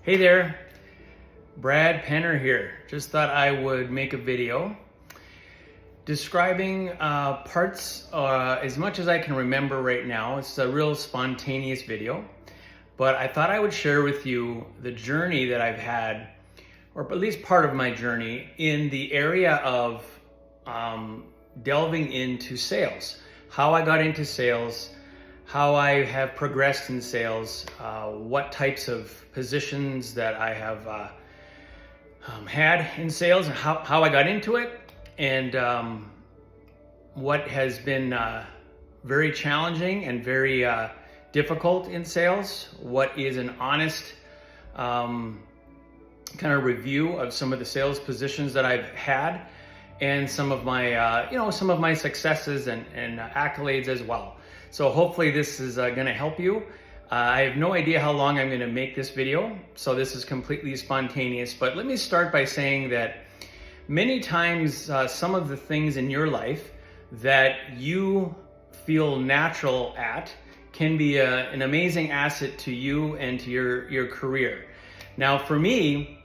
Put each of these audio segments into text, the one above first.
Hey there, Brad Penner here. Just thought I would make a video describing parts as much as I can remember right now. It's a real spontaneous video, but I thought I would share with you the journey that I've had, or at least part of my journey in the area of delving into sales. How I got into sales, how I have progressed in sales, what types of positions that I have had in sales, and how I got into it, and what has been very challenging and very difficult in sales, what is an honest kind of review of some of the sales positions that I've had, and some of my some of my successes and accolades as well. So hopefully this is going to help you. I have no idea how long I'm going to make this video, so this is completely spontaneous. But let me start by saying that many times some of the things in your life that you feel natural at can be an amazing asset to you and to your career. Now for me,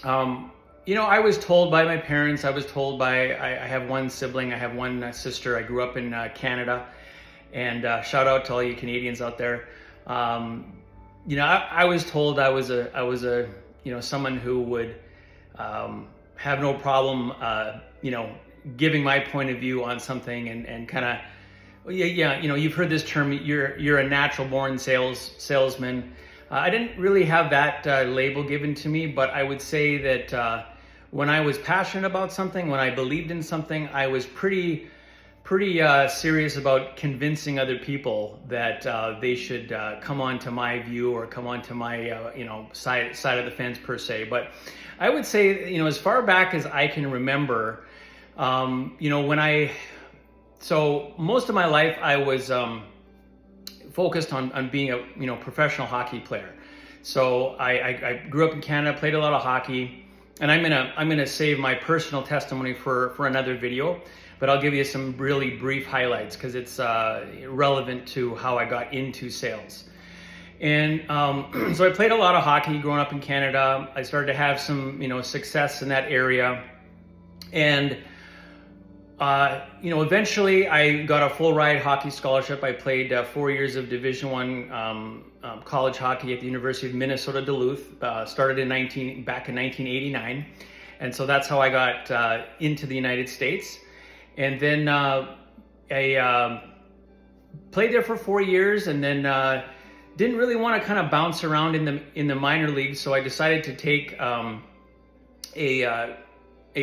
I was told by my parents, I was told by, I have one sibling, I have one sister, I grew up in Canada. And shout out to all you Canadians out there. I was told I was a someone who would have no problem giving my point of view on something and kind of you've heard this term, you're a natural born salesman. I didn't really have that label given to me, but I would say that when I was passionate about something, when I believed in something, I was pretty serious about convincing other people that they should come on to my view or come on to my side of the fence per se. But I would say as far back as I can remember, so most of my life I was focused on being a professional hockey player. So I grew up in Canada, played a lot of hockey, and I'm gonna save my personal testimony for another video. But I'll give you some really brief highlights because it's relevant to how I got into sales. And so I played a lot of hockey growing up in Canada. I started to have some, success in that area. And, eventually I got a full ride hockey scholarship. I played 4 years of Division I college hockey at the University of Minnesota Duluth. Started back in 1989. And so that's how I got into the United States. And then I played there for 4 years, and then didn't really want to kind of bounce around in the minor leagues. So I decided to take a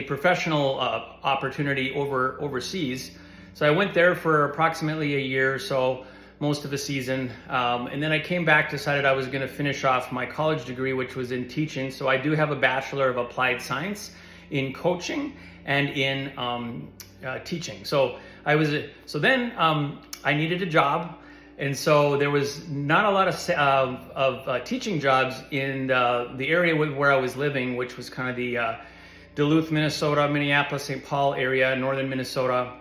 professional opportunity overseas. So I went there for approximately a year or so, most of the season, and then I came back, decided I was going to finish off my college degree, which was in teaching. So I do have a Bachelor of Applied Science in coaching and in teaching. So then I needed a job, and so there was not a lot of teaching jobs in the area where I was living, which was kind of the Duluth, Minnesota, Minneapolis, St. Paul area, northern Minnesota.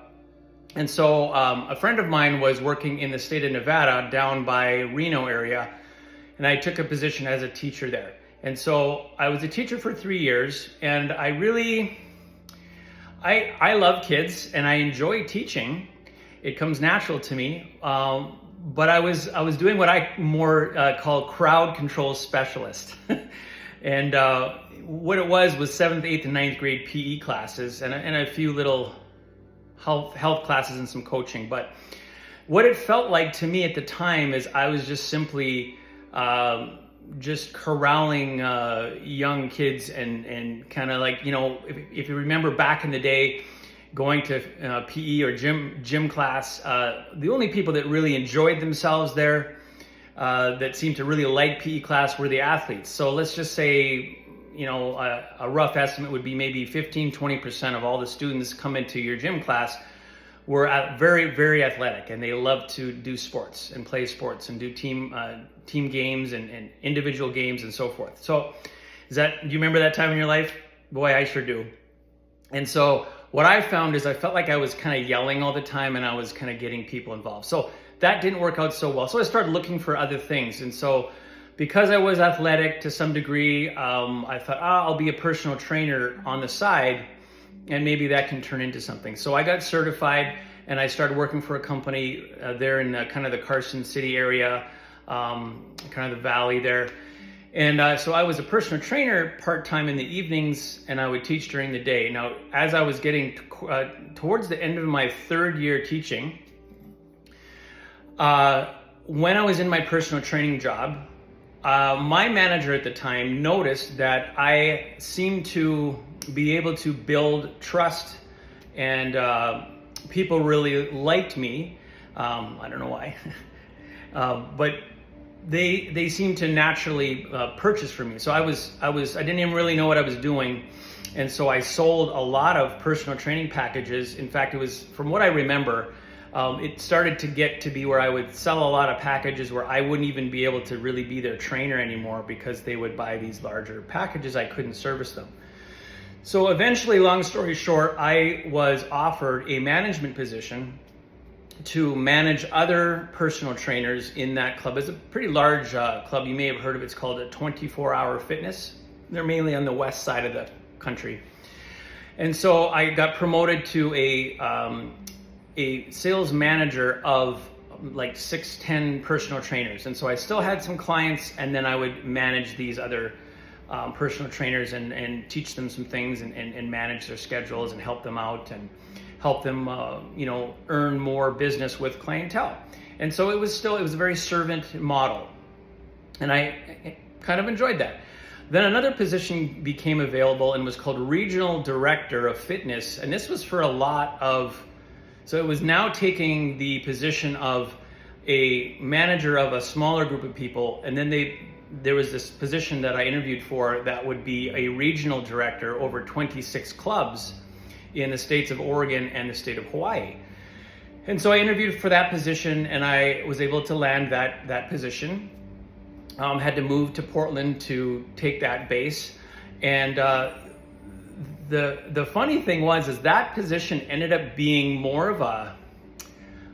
And so a friend of mine was working in the state of Nevada down by Reno area, and I took a position as a teacher there. And so I was a teacher for 3 years, and I love kids and I enjoy teaching. It comes natural to me. But I was doing what I more call crowd control specialist. And what it was 7th, 8th, and 9th grade PE classes and a few little health classes and some coaching. But what it felt like to me at the time is I was just simply just corralling young kids and kind of like, if you remember back in the day, going to PE or gym class, the only people that really enjoyed themselves there, that seemed to really like PE class, were the athletes. So let's just say, a rough estimate would be maybe 15-20% of all the students come into your gym class were very, very athletic, and they love to do sports and play sports and do team games and individual games and so forth. So do you remember that time in your life? Boy, I sure do. And so what I found is I felt like I was kind of yelling all the time, and I was kind of getting people involved. So that didn't work out so well. So I started looking for other things. And so because I was athletic to some degree, I thought, I'll be a personal trainer on the side, and maybe that can turn into something. So I got certified, and I started working for a company there in kind of the Carson City area, kind of the valley there. And so I was a personal trainer part-time in the evenings, and I would teach during the day. Now, as I was getting towards the end of my third year teaching, when I was in my personal training job, my manager at the time noticed that I seemed to be able to build trust, and people really liked me. I don't know why, but they seemed to naturally purchase from me. So I didn't even really know what I was doing, and so I sold a lot of personal training packages. In fact, it was, from what I remember, it started to get to be where I would sell a lot of packages where I wouldn't even be able to really be their trainer anymore, because they would buy these larger packages. I couldn't service them. So eventually, long story short, I was offered a management position to manage other personal trainers in that club. It's a pretty large club. You may have heard of it. It's called a 24-Hour Fitness. They're mainly on the west side of the country. And so I got promoted to a sales manager of like 6-10 personal trainers. And so I still had some clients, and then I would manage these other personal trainers and teach them some things, and manage their schedules and help them out, and help them earn more business with clientele. And so it was a very servant model, and I kind of enjoyed that. Then another position became available, and was called Regional Director of Fitness, and this was for so it was now taking the position of a manager of a smaller group of people, and then there was this position that I interviewed for that would be a regional director over 26 clubs in the states of Oregon and the state of Hawaii. And so I interviewed for that position, and I was able to land that position. Had to move to Portland to take that base. And the funny thing is that position ended up being more of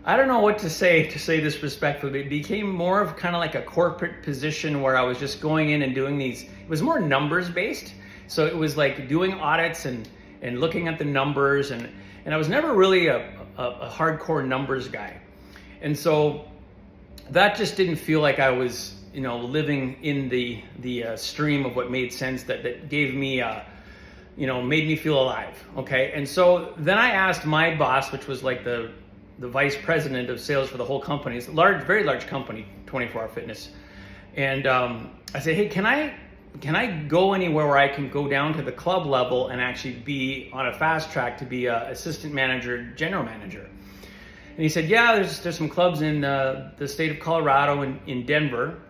I don't know what to say this respectfully, but it became more of kind of like a corporate position where I was just going in and doing these. It was more numbers based. So it was like doing audits and looking at the numbers, and I was never really a hardcore numbers guy. And so that just didn't feel like I was, living in the stream of what made sense, that gave me, made me feel alive. Okay. And so then I asked my boss, which was like the vice president of sales for the whole company. It's a very large company, 24-Hour Fitness. And I said, hey, can I go anywhere where I can go down to the club level and actually be on a fast track to be a assistant manager, general manager? And he said, yeah, there's some clubs in the state of Colorado, in Denver.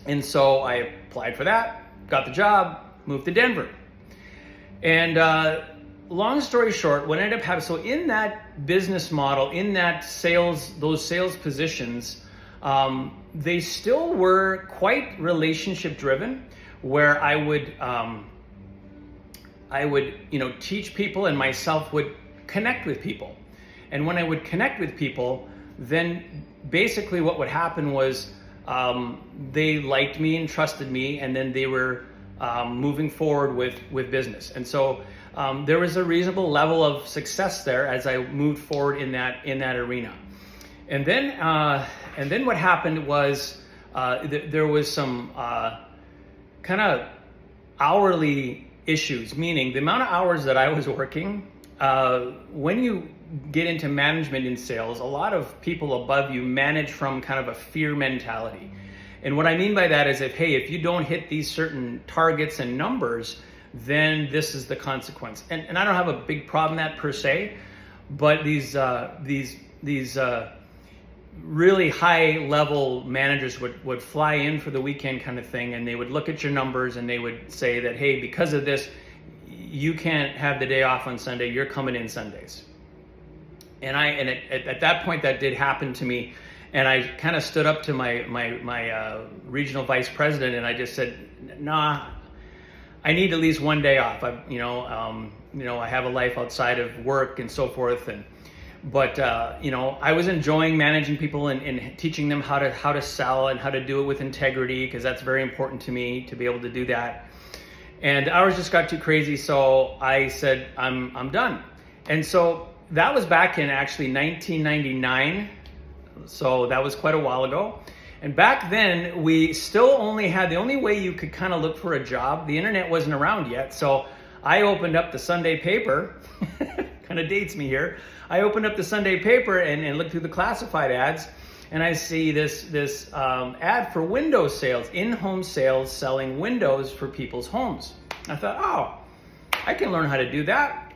And so I applied for that, got the job, moved to Denver. And long story short, what ended up happening, so in that business model, in that those sales positions, they still were quite relationship driven, where I would teach people, and myself would connect with people. And when I would connect with people, then basically what would happen was they liked me and trusted me, and then they were moving forward with business. And so there was a reasonable level of success there as I moved forward in that arena. And then what happened was there was some kind of hourly issues, meaning the amount of hours that I was working. When you get into management in sales, a lot of people above you manage from kind of a fear mentality. And what I mean by that is if you don't hit these certain targets and numbers, then this is the consequence. And I don't have a big problem with that per se, but these really high level managers would fly in for the weekend kind of thing, and they would look at your numbers and they would say that, hey, because of this, you can't have the day off on Sunday, you're coming in Sundays. And at that point that did happen to me, and I kind of stood up to my regional vice president, and I just said, nah, I need at least one day off. I have a life outside of work and so forth. But I was enjoying managing people and teaching them how to sell and how to do it with integrity, because that's very important to me to be able to do that. And hours just got too crazy, so I said I'm done. And so that was back in actually 1999. So that was quite a while ago. And back then, we still only had, the only way you could kind of look for a job, the internet wasn't around yet. So I opened up the Sunday paper, kind of dates me here. I opened up the Sunday paper and looked through the classified ads, and I see this ad for window sales, in-home sales, selling windows for people's homes. I thought, oh, I can learn how to do that.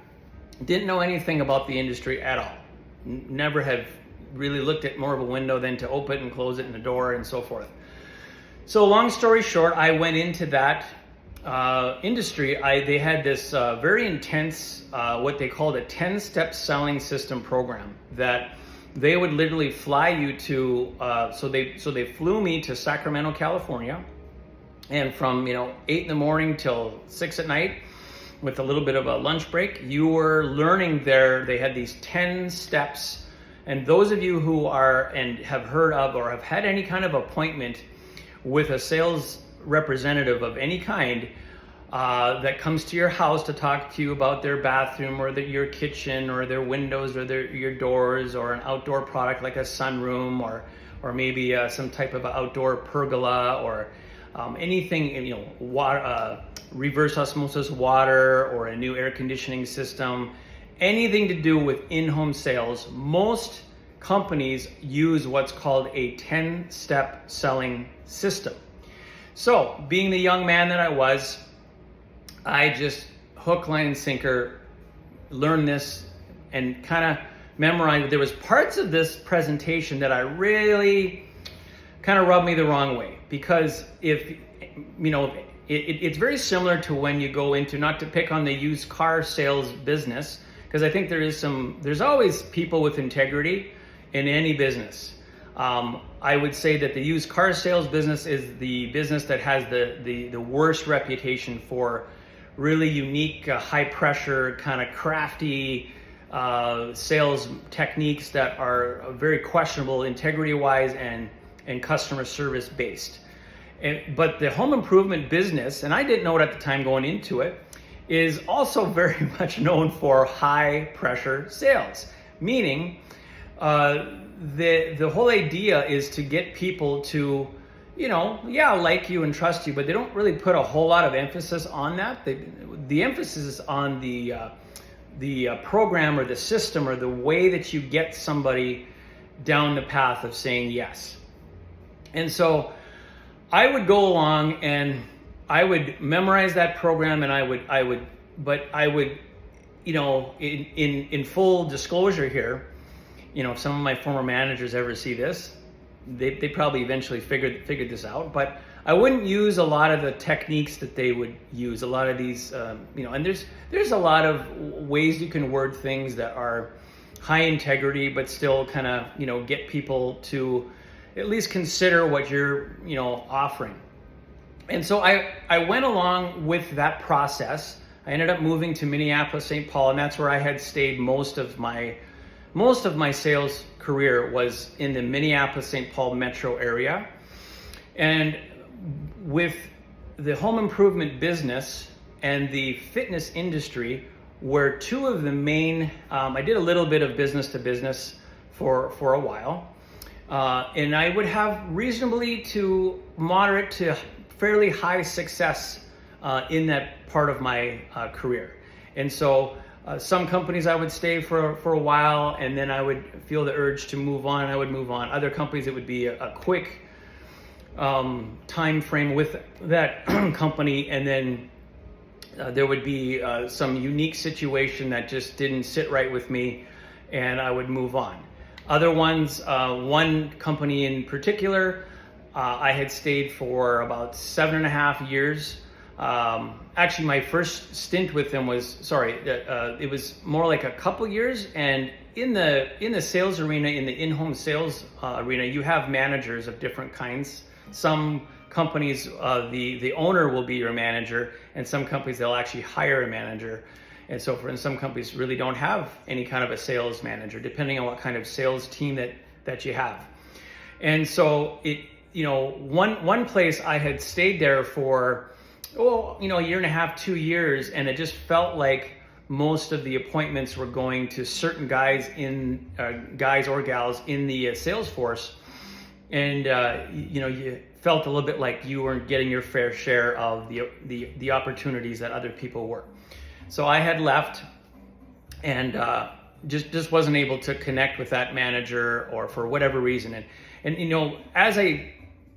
Didn't know anything about the industry at all. Never have really looked at more of a window than to open and close it in the door and so forth. So long story short, I went into that industry. They had this very intense, what they called a 10-step selling system program that they would literally fly you to, so they flew me to Sacramento, California, and from 8 in the morning till 6 at night, with a little bit of a lunch break, you were learning there. They had these 10 steps. And those of you who are and have heard of or have had any kind of appointment with a sales representative of any kind that comes to your house to talk to you about their bathroom or your kitchen or their windows or your doors, or an outdoor product like a sunroom, or maybe some type of outdoor pergola, or anything, water, reverse osmosis water, or a new air conditioning system. Anything to do with in-home sales, most companies use what's called a 10-step selling system. So, being the young man that I was, I just hook, line, and sinker learned this and kind of memorized. There was parts of this presentation that I really kind of rubbed me the wrong way, because it's very similar to when you go into, not to pick on the used car sales business, because I think there's always people with integrity in any business. I would say that the used car sales business is the business that has the worst reputation for really unique, high pressure, kind of crafty sales techniques that are very questionable integrity wise and customer service based. But the home improvement business, and I didn't know it at the time going into it, is also very much known for high pressure sales, meaning the whole idea is to get people to, like you and trust you, but they don't really put a whole lot of emphasis on that. The emphasis is on the program or the system or the way that you get somebody down the path of saying yes. And so I would go along and I would memorize that program, and I would, in full disclosure here, if some of my former managers ever see this, they probably eventually figured this out, but I wouldn't use a lot of the techniques that they would use, a lot of these, and there's a lot of ways you can word things that are high integrity, but still kind of, get people to at least consider what you're, offering. And so I went along with that process. I ended up moving to Minneapolis, St. Paul, and that's where I had stayed most of my sales career, was in the Minneapolis, St. Paul metro area. And with the home improvement business and the fitness industry were two of the main, I did a little bit of business to business for a while. And I would have reasonably to moderate to fairly high success in that part of my career. And so some companies I would stay for a while, and then I would feel the urge to move on, and I would move on. Other companies, it would be a quick time frame with that company, and then there would be some unique situation that just didn't sit right with me, and I would move on. Other ones, one company in particular, I had stayed for about 7.5 years. Actually, my first stint with them was, it was more like a couple years. And in the sales arena, in the in-home sales arena, you have managers of different kinds. Some companies, the owner will be your manager, and some companies they'll actually hire a manager. And so for in some companies really don't have any kind of a sales manager, depending on what kind of sales team that you have. And so one place I had stayed there for, a year and a half, 2 years, and it just felt like most of the appointments were going to certain guys or gals in the sales force. And, you felt a little bit like you weren't getting your fair share of the opportunities that other people were. So I had left and just wasn't able to connect with that manager, or for whatever reason. And as I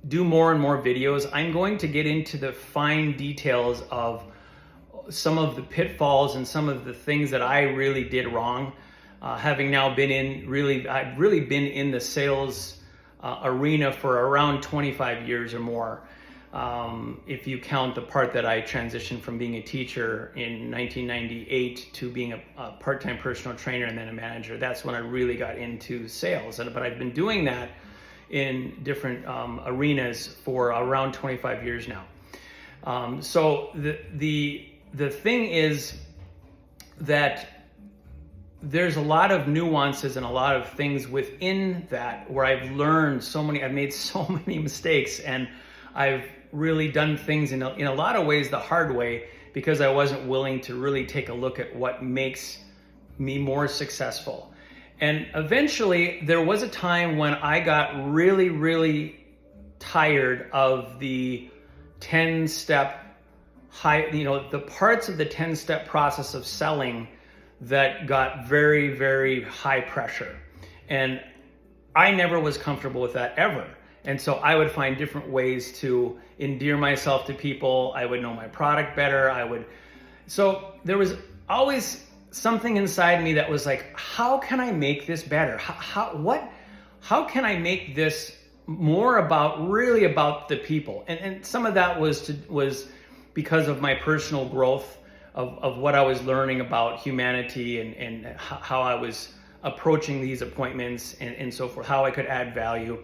do more and more videos, I'm going to get into the fine details of some of the pitfalls and some of the things that I really did wrong. Having now I've really been in the sales arena for around 25 years or more. If you count the part that I transitioned from being a teacher in 1998 to being a part-time personal trainer and then a manager, that's when I really got into sales. But I've been doing that in different arenas for around 25 years now. So the thing is that there's a lot of nuances and a lot of things within that where I've made so many mistakes, and I've really done things in a lot of ways the hard way, because I wasn't willing to really take a look at what makes me more successful. And eventually there was a time when I got really, really tired of the 10-step the parts of the 10-step process of selling that got very, very high pressure. And I never was comfortable with that ever. And so I would find different ways to endear myself to people. I would know my product better. So there was always something inside me that was like, how can I make this better? How can I make this more really about the people? And some of that was because of my personal growth of what I was learning about humanity and how I was approaching these appointments and so forth, how I could add value.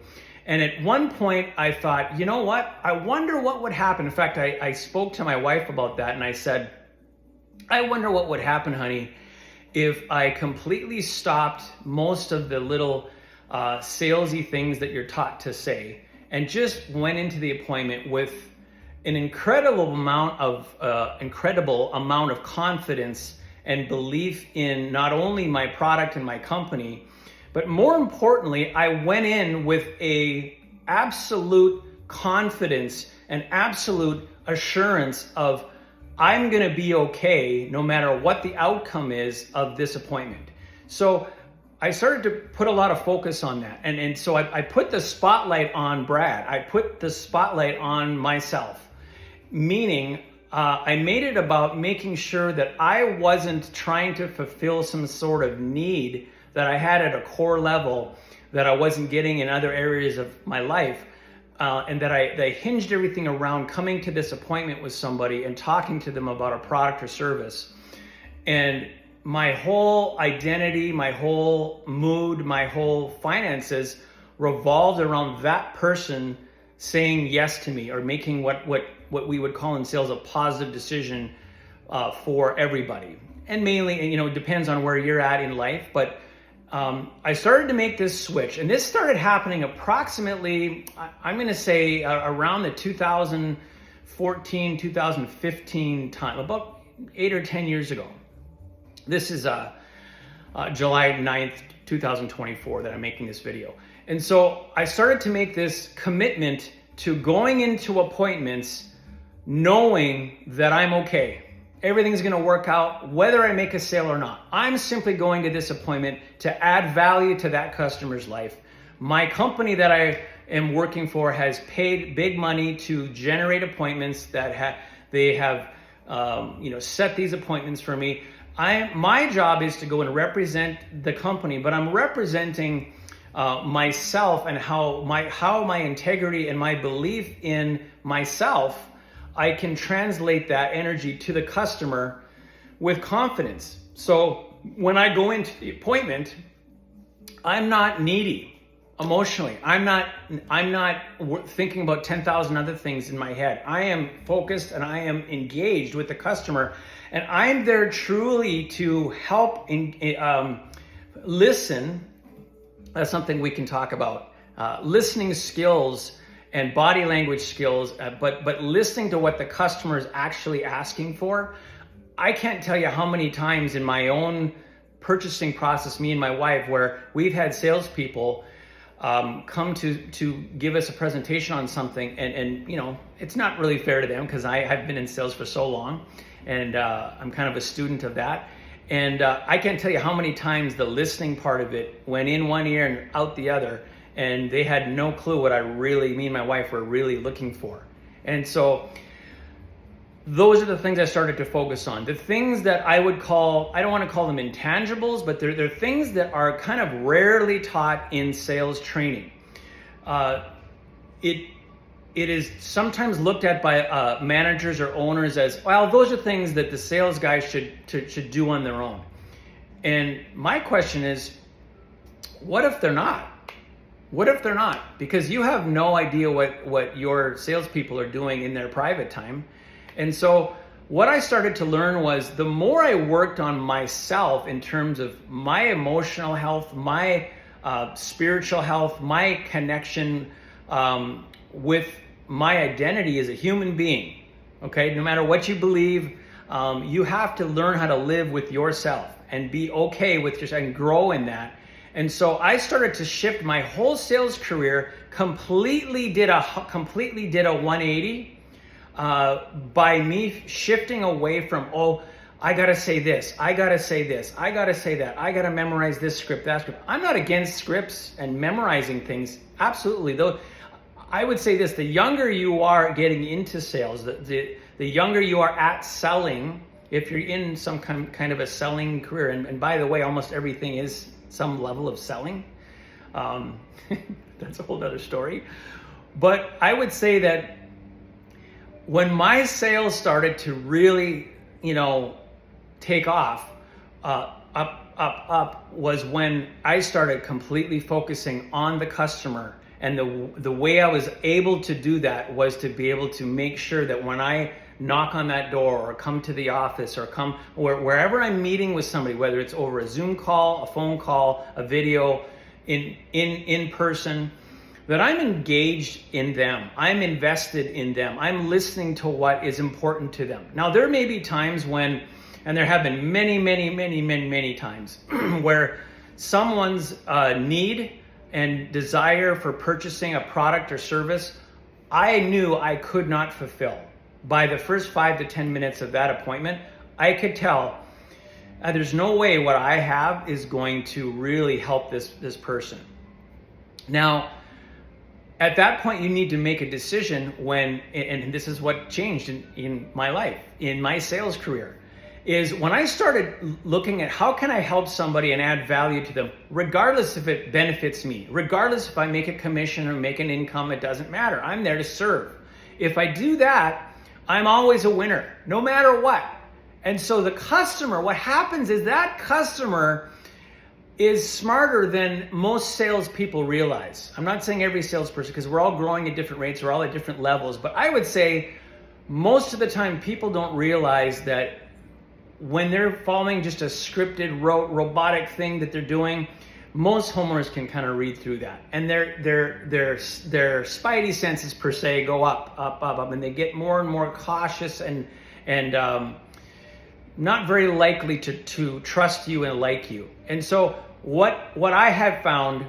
And at one point I thought, you know what? I wonder what would happen. In fact, I spoke to my wife about that, and I said, I wonder what would happen, honey, if I completely stopped most of the little salesy things that you're taught to say and just went into the appointment with an incredible amount of confidence and belief in not only my product and my company, but more importantly, I went in with a absolute confidence and absolute assurance of I'm going to be okay no matter what the outcome is of this appointment. So I started to put a lot of focus on that. And so I put the spotlight on Brad. I put the spotlight on myself. Meaning, I made it about making sure that I wasn't trying to fulfill some sort of need that I had at a core level that I wasn't getting in other areas of my life, and that I hinged everything around coming to this appointment with somebody and talking to them about a product or service. And my whole identity, my whole mood, my whole finances revolved around that person saying yes to me, or making what we would call in sales a positive decision for everybody. And mainly, it depends on where you're at in life, but I started to make this switch, and this started happening approximately, I'm going to say around the 2014, 2015 time, about 8 or 10 years ago. This is July 9th, 2024 that I'm making this video. And so I started to make this commitment to going into appointments knowing that I'm okay. Everything's going to work out whether I make a sale or not. I'm simply going to this appointment to add value to that customer's life. My company that I am working for has paid big money to generate appointments that they have set these appointments for me. My job is to go and represent the company, but I'm representing myself and how my integrity and my belief in myself, I can translate that energy to the customer with confidence. So when I go into the appointment, I'm not needy. emotionally. I'm not thinking about 10,000 other things in my head. I am focused and I am engaged with the customer, and I'm there truly to help listen. That's something we can talk about. Listening skills and body language skills, but listening to what the customer is actually asking for. I can't tell you how many times in my own purchasing process, me and my wife, where we've had salespeople come to give us a presentation on something, and you know, it's not really fair to them because I've been in sales for so long, and I'm kind of a student of that. And I can't tell you how many times the listening part of it went in one ear and out the other, and they had no clue what me and my wife were really looking for. And so those are the things I started to focus on. The things that I would call, I don't want to call them intangibles, but they're things that are kind of rarely taught in sales training. It is sometimes looked at by managers or owners as, well, those are things that the sales guys should do on their own. And my question is, what if they're not? What if they're not? Because you have no idea what your salespeople are doing in their private time. And so what I started to learn was, the more I worked on myself in terms of my emotional health, my spiritual health, my connection with my identity as a human being, okay? No matter what you believe, you have to learn how to live with yourself and be okay with yourself and grow in that. And so I started to shift my whole sales career, completely did a 180 by me shifting away from, oh, I gotta say this, I gotta say this, I gotta say that, I gotta memorize this script, that script. I'm not against scripts and memorizing things, absolutely. Though I would say this: the younger you are getting into sales, the younger you are at selling, if you're in some kind of a selling career, and by the way, almost everything is some level of selling. That's a whole other story. But I would say that when my sales started to really, take off, up was when I started completely focusing on the customer. And the way I was able to do that was to be able to make sure that when I knock on that door or come to the office or come wherever I'm meeting with somebody, whether it's over a Zoom call, a phone call, a video, in person, that I'm engaged in them. I'm invested in them. I'm listening to what is important to them. Now, there may be times when, and there have been many times where someone's need and desire for purchasing a product or service, I knew I could not fulfill. By the first 5 to 10 minutes of that appointment, I could tell there's no way what I have is going to really help this person. Now, at that point, you need to make a decision when, and this is what changed in my life, in my sales career, is when I started looking at how can I help somebody and add value to them, regardless if it benefits me, regardless if I make a commission or make an income, it doesn't matter. I'm there to serve. If I do that, I'm always a winner, no matter what. And so the customer, what happens is that customer is smarter than most salespeople realize. I'm not saying every salesperson, because we're all growing at different rates, we're all at different levels, but I would say most of the time people don't realize that when they're following just a scripted, robotic thing that they're doing, most homeowners can kind of read through that, and their spidey senses per se go up, and they get more and more cautious and not very likely to trust you and like you. And so what I have found,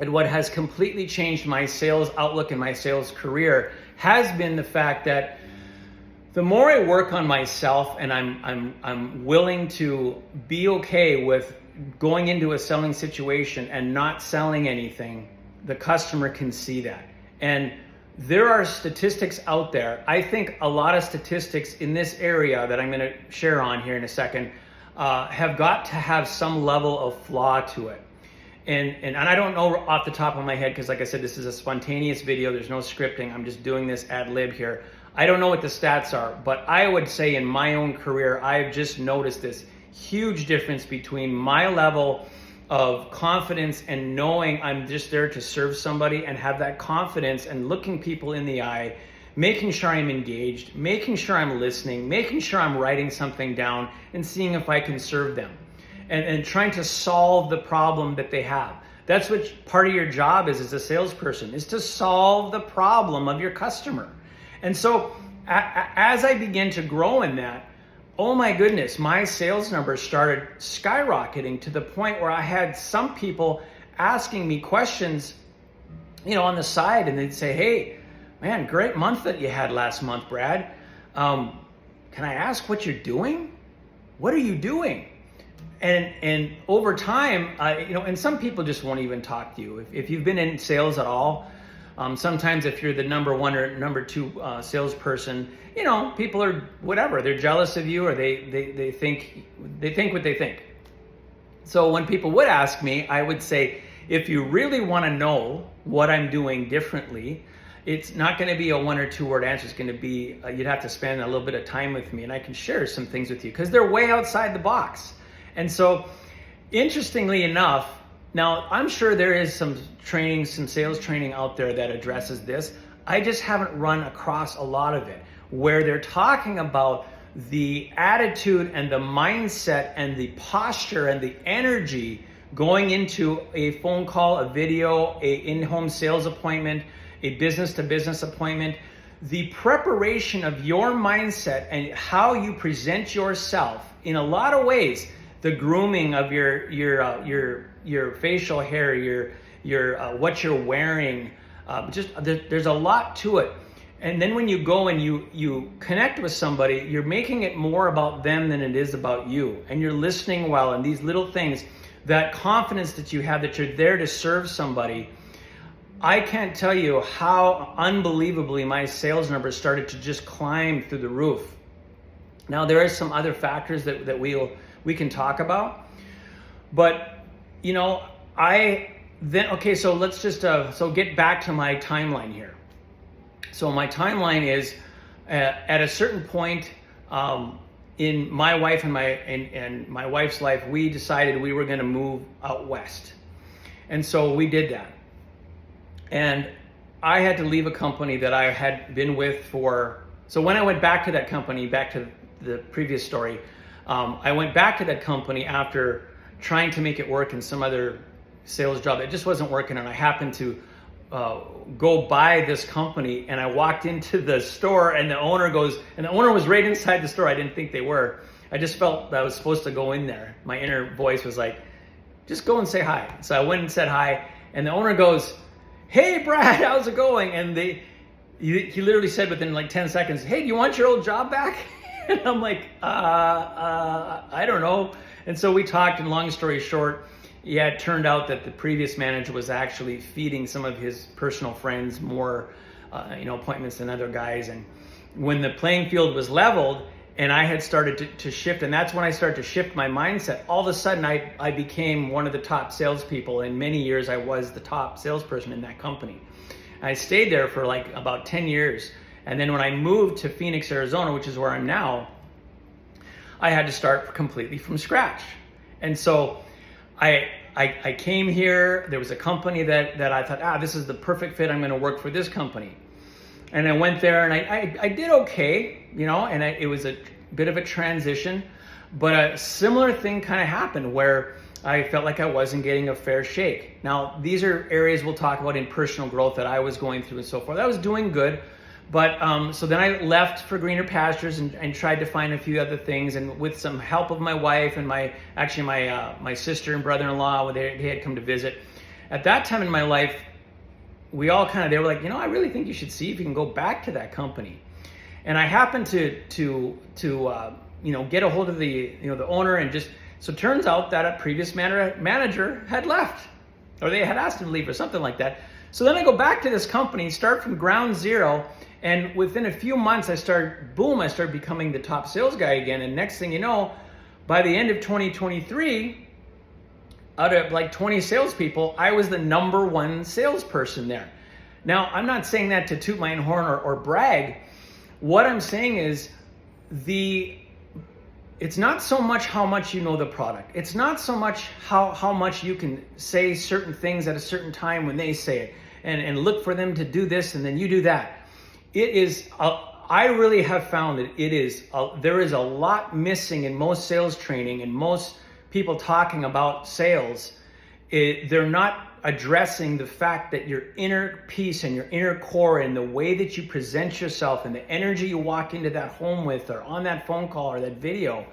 and what has completely changed my sales outlook and my sales career, has been the fact that the more I work on myself and I'm willing to be okay with going into a selling situation and not selling anything, the customer can see that. And there are statistics out there. I think a lot of statistics in this area that I'm going to share on here in a second have got to have some level of flaw to it. And I don't know off the top of my head, because like I said, this is a spontaneous video. There's no scripting. I'm just doing this ad lib here. I don't know what the stats are, but I would say in my own career, I've just noticed this huge difference between my level of confidence and knowing I'm just there to serve somebody, and have that confidence and looking people in the eye, making sure I'm engaged, making sure I'm listening, making sure I'm writing something down and seeing if I can serve them, and trying to solve the problem that they have. That's what part of your job is as a salesperson, is to solve the problem of your customer. And so as I began to grow in that, oh my goodness, my sales numbers started skyrocketing to the point where I had some people asking me questions, on the side, and they'd say, "Hey, man, great month that you had last month, Brad. Can I ask what you're doing? What are you doing?" And over time, and some people just won't even talk to you. If you've been in sales at all, sometimes if you're the number one or number two salesperson, people are whatever. They're jealous of you, or they think what they think. So when people would ask me, I would say, if you really want to know what I'm doing differently, it's not going to be a 1 or 2 word answer. It's going to be, you'd have to spend a little bit of time with me, and I can share some things with you because they're way outside the box. And so, interestingly enough, now I'm sure there is some training, some sales training out there that addresses this. I just haven't run across a lot of it where they're talking about the attitude and the mindset and the posture and the energy going into a phone call, a video, a in-home sales appointment, a business-to-business appointment. The preparation of your mindset and how you present yourself in a lot of ways. The grooming of your facial hair, your what you're wearing, there's a lot to it. And then when you go and you connect with somebody, you're making it more about them than it is about you, and you're listening well. And these little things, that confidence that you have that you're there to serve somebody. I can't tell you how unbelievably my sales numbers started to just climb through the roof. Now there are some other factors that we can talk about, but so let's just so get back to my timeline here. So my timeline is at a certain point in my wife and my wife's life, we decided we were going to move out west, and so we did that. And I had to leave a company that I had been with so when I went back to that company, back to the previous story, I went back to that company after trying to make it work in some other sales job. It just wasn't working, and I happened to go by this company, and I walked into the store, and the owner was right inside the store. I didn't think they were. I just felt that I was supposed to go in there. My inner voice was like, just go and say hi. So I went and said hi, and the owner goes, "Hey, Brad, how's it going?" And he literally said within like 10 seconds, "Hey, do you want your old job back?" And I'm like, I don't know. And so we talked, and long story short, it turned out that the previous manager was actually feeding some of his personal friends more, appointments than other guys. And when the playing field was leveled and I had started to shift, and that's when I started to shift my mindset, all of a sudden I became one of the top salespeople. In many years, I was the top salesperson in that company. I stayed there for like about 10 years. And then when I moved to Phoenix, Arizona, which is where I'm now, I had to start completely from scratch. And so I came here. There was a company that I thought, this is the perfect fit. I'm going to work for this company. And I went there, and I did okay, and it was a bit of a transition. But a similar thing kind of happened where I felt like I wasn't getting a fair shake. Now, these are areas we'll talk about in personal growth that I was going through and so forth. I was doing good. But so then I left for greener pastures and tried to find a few other things, and with some help of my wife and my sister and brother-in-law, they had come to visit. At that time in my life, they were like, I really think you should see if you can go back to that company. And I happened to get a hold of the owner, and so it turns out that a previous manager had left, or they had asked him to leave or something like that. So then I go back to this company, start from ground zero, and within a few months I started becoming the top sales guy again. And next thing you know, by the end of 2023, out of like 20 salespeople, I was the number one salesperson there. Now, I'm not saying that to toot my own horn or brag. What I'm saying is it's not so much how much you know the product. It's not so much how much you can say certain things at a certain time when they say it, and look for them to do this and then you do that. It is, I really have found that there is a lot missing in most sales training and most people talking about sales. They're not addressing the fact that your inner peace and your inner core and the way that you present yourself and the energy you walk into that home with or on that phone call or that video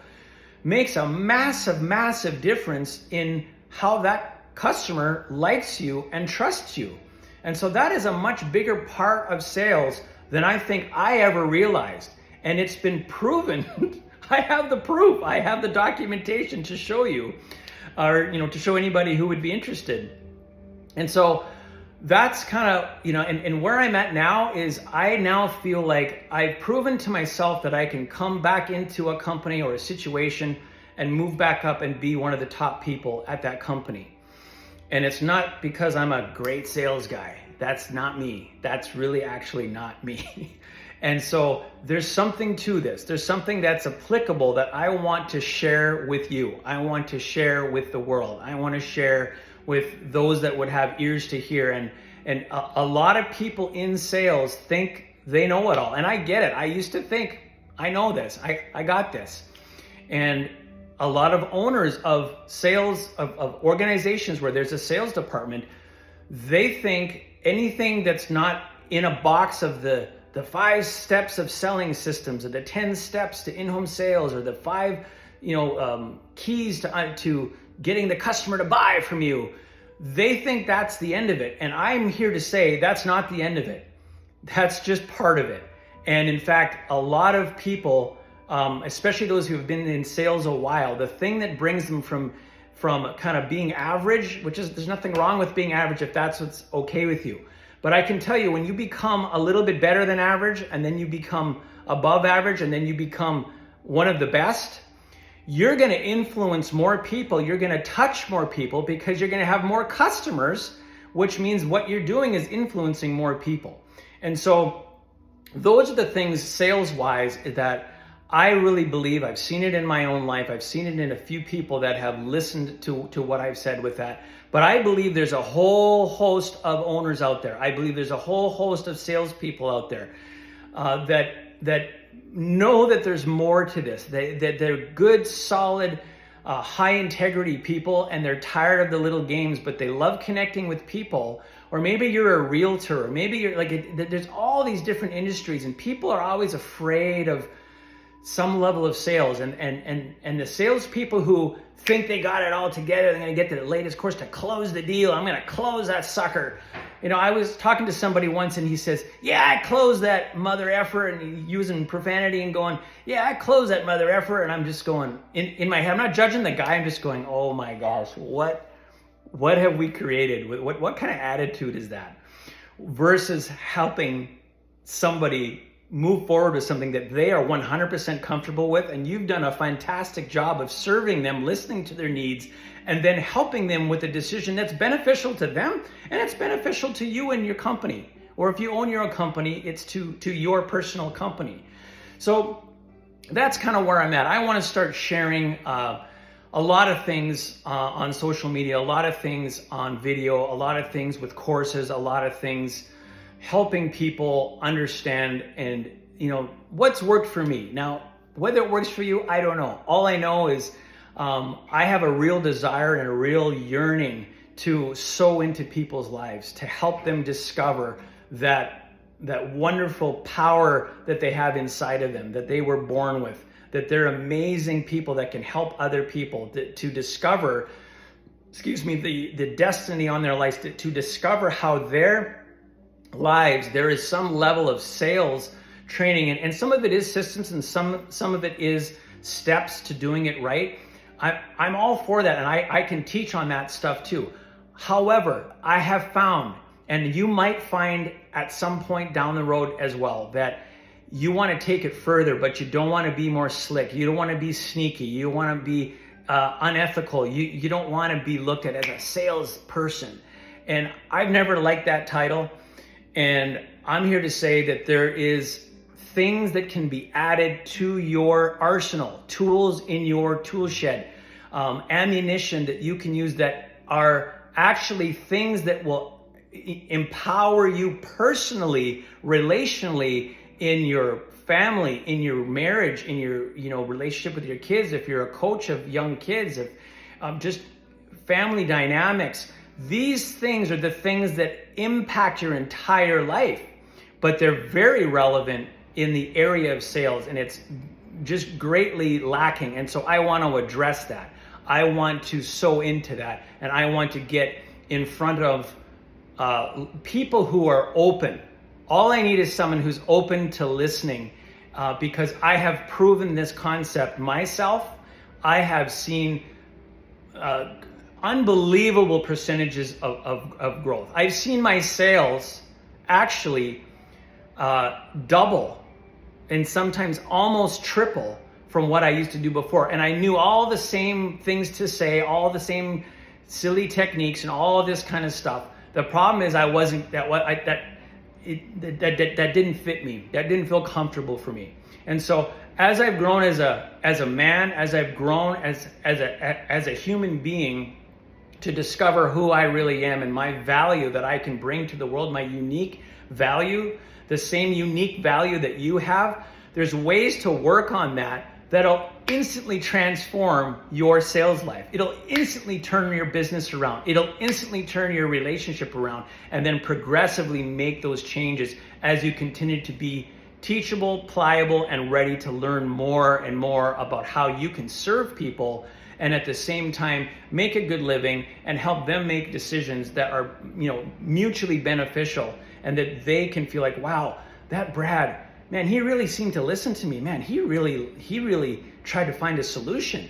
makes a massive, massive difference in how that customer likes you and trusts you. And so that is a much bigger part of sales than I think I ever realized. And it's been proven. I have the proof. I have the documentation to show you, or to show anybody who would be interested. And so that's kind of, and where I'm at now is I now feel like I've proven to myself that I can come back into a company or a situation and move back up and be one of the top people at that company. And it's not because I'm a great sales guy. That's not me. That's really actually not me. And so there's something to this. There's something that's applicable that I want to share with you. I want to share with the world. I want to share with those that would have ears to hear. And a lot of people in sales think they know it all. And I get it. I used to think, I know this. I got this. And a lot of owners of sales, of organizations where there's a sales department, they think anything that's not in a box of the 5 steps of selling systems, or the 10 steps to in-home sales, or the 5 keys to getting the customer to buy from you, they think that's the end of it. And I'm here to say that's not the end of it. That's just part of it. And in fact, a lot of people, especially those who have been in sales a while, the thing that brings them from kind of being average, which is, there's nothing wrong with being average if that's what's okay with you. But I can tell you, when you become a little bit better than average, and then you become above average, and then you become one of the best, you're going to influence more people. You're going to touch more people because you're going to have more customers, which means what you're doing is influencing more people. And so those are the things sales-wise that I really believe. I've seen it in my own life. I've seen it in a few people that have listened to what I've said with that. But I believe there's a whole host of owners out there. I believe there's a whole host of salespeople out there that know that there's more to this. That they're good, solid, high integrity people, and they're tired of the little games, but they love connecting with people. Or maybe you're a realtor, or maybe you're there's all these different industries, and people are always afraid of some level of sales, and the salespeople who think they got it all together, they're going to get to the latest course to close the deal. I'm going to close that sucker. I was talking to somebody once, and he says, "Yeah, I closed that mother effer," and using profanity and going, "Yeah, I closed that mother effer," and I'm just going in my head. I'm not judging the guy. I'm just going, "Oh my gosh, what have we created? What kind of attitude is that?" Versus helping somebody move forward with something that they are 100% comfortable with, and you've done a fantastic job of serving them, listening to their needs, and then helping them with a decision that's beneficial to them, and it's beneficial to you and your company. Or if you own your own company, it's to your personal company. So that's kind of where I'm at. I want to start sharing a lot of things on social media, a lot of things on video, a lot of things with courses, a lot of things helping people understand and what's worked for me. Now, whether it works for you, I don't know. All I know is I have a real desire and a real yearning to sow into people's lives, to help them discover that wonderful power that they have inside of them, that they were born with, that they're amazing people that can help other people to discover, the destiny on their lives, to discover how their lives, there is some level of sales training, and some of it is systems, and some of it is steps to doing it right. I'm all for that, and I can teach on that stuff too. However, I have found, and you might find at some point down the road as well, that you want to take it further, but you don't want to be more slick. You don't want to be sneaky. You want to be unethical. You don't want to be looked at as a salesperson. And I've never liked that title. And I'm here to say that there is things that can be added to your arsenal, tools in your tool shed, ammunition that you can use that are actually things that will empower you personally, relationally, in your family, in your marriage, in your relationship with your kids, if you're a coach of young kids, if just family dynamics. These things are the things that impact your entire life, but they're very relevant in the area of sales, and it's just greatly lacking. And so I want to address that. I want to sow into that, and I want to get in front of people who are open. All I need is someone who's open to listening, because I have proven this concept myself. I have seen unbelievable percentages of growth. I've seen my sales actually double and sometimes almost triple from what I used to do before. And I knew all the same things to say, all the same silly techniques and all of this kind of stuff. The problem is that didn't fit me. That didn't feel comfortable for me. And so as I've grown as a man, as I've grown as a human being, to discover who I really am and my value that I can bring to the world, my unique value, the same unique value that you have, there's ways to work on that'll instantly transform your sales life. It'll instantly turn your business around. It'll instantly turn your relationship around, and then progressively make those changes as you continue to be teachable, pliable, and ready to learn more and more about how you can serve people, and at the same time make a good living and help them make decisions that are mutually beneficial, and that they can feel like, wow, that Brad, man, he really seemed to listen to me. Man, he really tried to find a solution.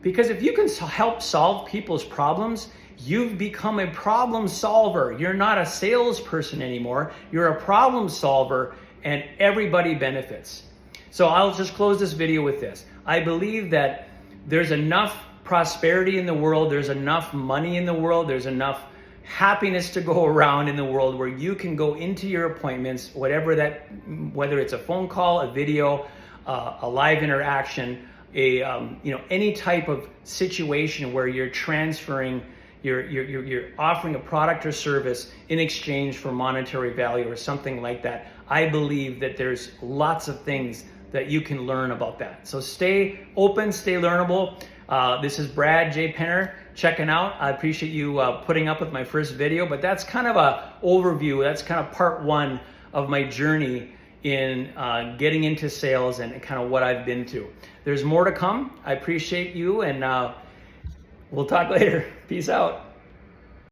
Because if you can help solve people's problems, you've become a problem solver. You're not a salesperson anymore. You're a problem solver, and everybody benefits. So I'll just close this video with this. I believe that there's enough prosperity in the world, there's enough money in the world, there's enough happiness to go around in the world where you can go into your appointments, whether it's a phone call, a video, a live interaction, any type of situation where you're transferring, you're offering a product or service in exchange for monetary value or something like that. I believe that there's lots of things that you can learn about that. So stay open, stay learnable. This is Brad J. Penner checking out. I appreciate you putting up with my first video, but that's kind of a overview. That's kind of part one of my journey in getting into sales and kind of what I've been through. There's more to come. I appreciate you, and we'll talk later. Peace out.